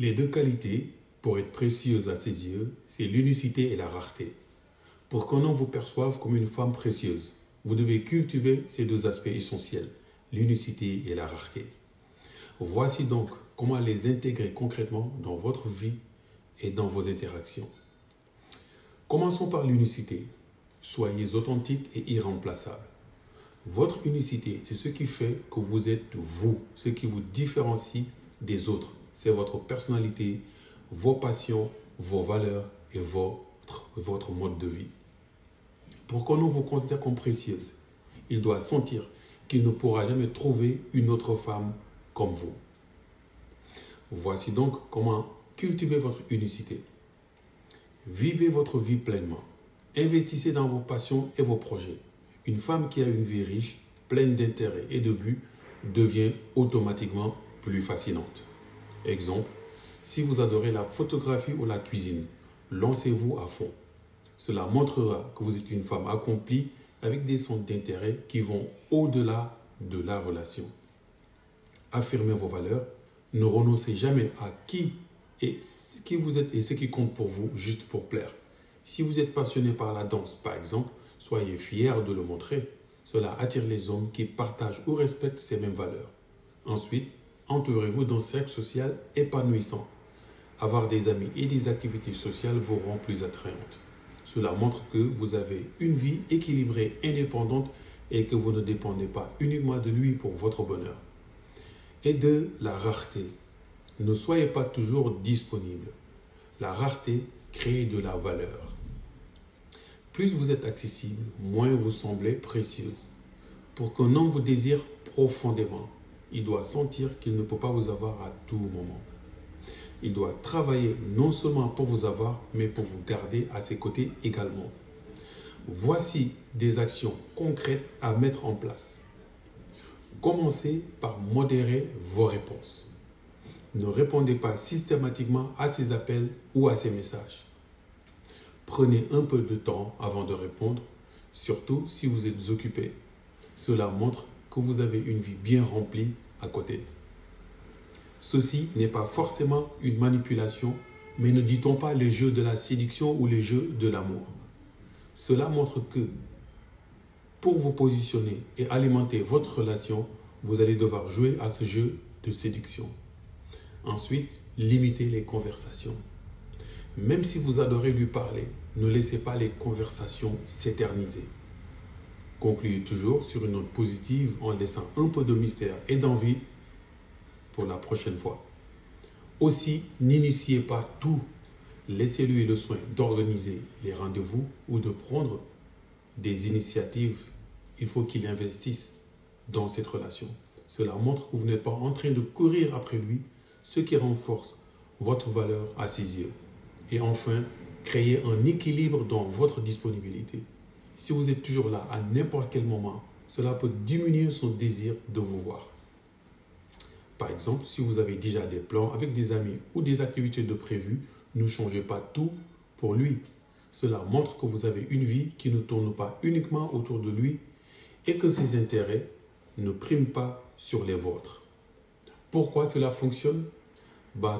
Les deux qualités, pour être précieuses à ses yeux, c'est l'unicité et la rareté. Pour qu'un homme vous perçoive comme une femme précieuse, vous devez cultiver ces deux aspects essentiels, l'unicité et la rareté. Voici donc comment les intégrer concrètement dans votre vie et dans vos interactions. Commençons par l'unicité. Soyez authentique et irremplaçable. Votre unicité, c'est ce qui fait que vous êtes vous, ce qui vous différencie des autres. C'est votre personnalité, vos passions, vos valeurs et votre mode de vie. Pour qu'on vous considère comme précieuse, il doit sentir qu'il ne pourra jamais trouver une autre femme comme vous. Voici donc comment cultiver votre unicité. Vivez votre vie pleinement. Investissez dans vos passions et vos projets. Une femme qui a une vie riche, pleine d'intérêts et de buts, devient automatiquement plus fascinante. Exemple, si vous adorez la photographie ou la cuisine, lancez-vous à fond. Cela montrera que vous êtes une femme accomplie avec des centres d'intérêt qui vont au-delà de la relation. Affirmez vos valeurs, ne renoncez jamais à qui vous êtes et ce qui compte pour vous juste pour plaire. Si vous êtes passionné par la danse, par exemple, soyez fiers de le montrer. Cela attire les hommes qui partagent ou respectent ces mêmes valeurs. Ensuite, entourez-vous d'un cercle social épanouissant. Avoir des amis et des activités sociales vous rend plus attrayantes. Cela montre que vous avez une vie équilibrée, indépendante et que vous ne dépendez pas uniquement de lui pour votre bonheur. Et de la rareté. Ne soyez pas toujours disponible. La rareté crée de la valeur. Plus vous êtes accessible, moins vous semblez précieuse. Pour qu'un homme vous désire profondément, il doit sentir qu'il ne peut pas vous avoir à tout moment. Il doit travailler non seulement pour vous avoir, mais pour vous garder à ses côtés également. Voici des actions concrètes à mettre en place. Commencez par modérer vos réponses. Ne répondez pas systématiquement à ses appels ou à ses messages. Prenez un peu de temps avant de répondre, surtout si vous êtes occupé. Cela montre que vous avez une vie bien remplie à côté. Ceci n'est pas forcément une manipulation, mais ne dit-on pas les jeux de la séduction ou les jeux de l'amour. Cela montre que pour vous positionner et alimenter votre relation, vous allez devoir jouer à ce jeu de séduction. Ensuite, limitez les conversations. Même si vous adorez lui parler, ne laissez pas les conversations s'éterniser. Concluez toujours sur une note positive en laissant un peu de mystère et d'envie pour la prochaine fois. Aussi, n'initiez pas tout. Laissez-lui le soin d'organiser les rendez-vous ou de prendre des initiatives. Il faut qu'il investisse dans cette relation. Cela montre que vous n'êtes pas en train de courir après lui, ce qui renforce votre valeur à ses yeux. Et enfin, créez un équilibre dans votre disponibilité. Si vous êtes toujours là à n'importe quel moment, cela peut diminuer son désir de vous voir. Par exemple, si vous avez déjà des plans avec des amis ou des activités de prévues, ne changez pas tout pour lui. Cela montre que vous avez une vie qui ne tourne pas uniquement autour de lui et que ses intérêts ne priment pas sur les vôtres. Pourquoi cela fonctionne?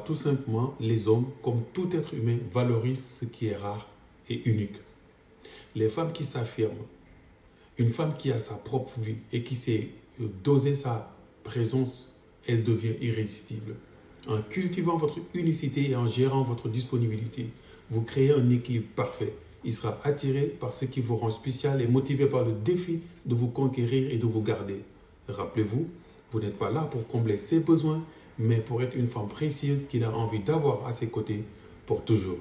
Tout simplement, les hommes, comme tout être humain, valorisent ce qui est rare et unique. Les femmes qui s'affirment, une femme qui a sa propre vie et qui sait doser sa présence, elle devient irrésistible. En cultivant votre unicité et en gérant votre disponibilité, vous créez un équilibre parfait. Il sera attiré par ce qui vous rend spécial et motivé par le défi de vous conquérir et de vous garder. Rappelez-vous, vous n'êtes pas là pour combler ses besoins, mais pour être une femme précieuse qu'il a envie d'avoir à ses côtés pour toujours.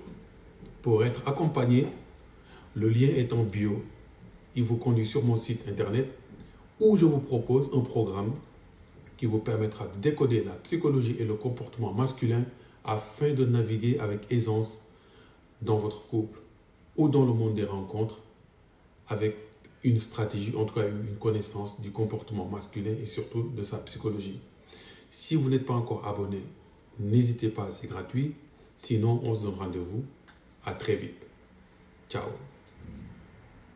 Pour être accompagné, le lien est en bio. Il vous conduit sur mon site internet où je vous propose un programme qui vous permettra de décoder la psychologie et le comportement masculin afin de naviguer avec aisance dans votre couple ou dans le monde des rencontres avec une stratégie, en tout cas une connaissance du comportement masculin et surtout de sa psychologie. Si vous n'êtes pas encore abonné, n'hésitez pas, c'est gratuit. Sinon, on se donne rendez-vous. À très vite. Ciao.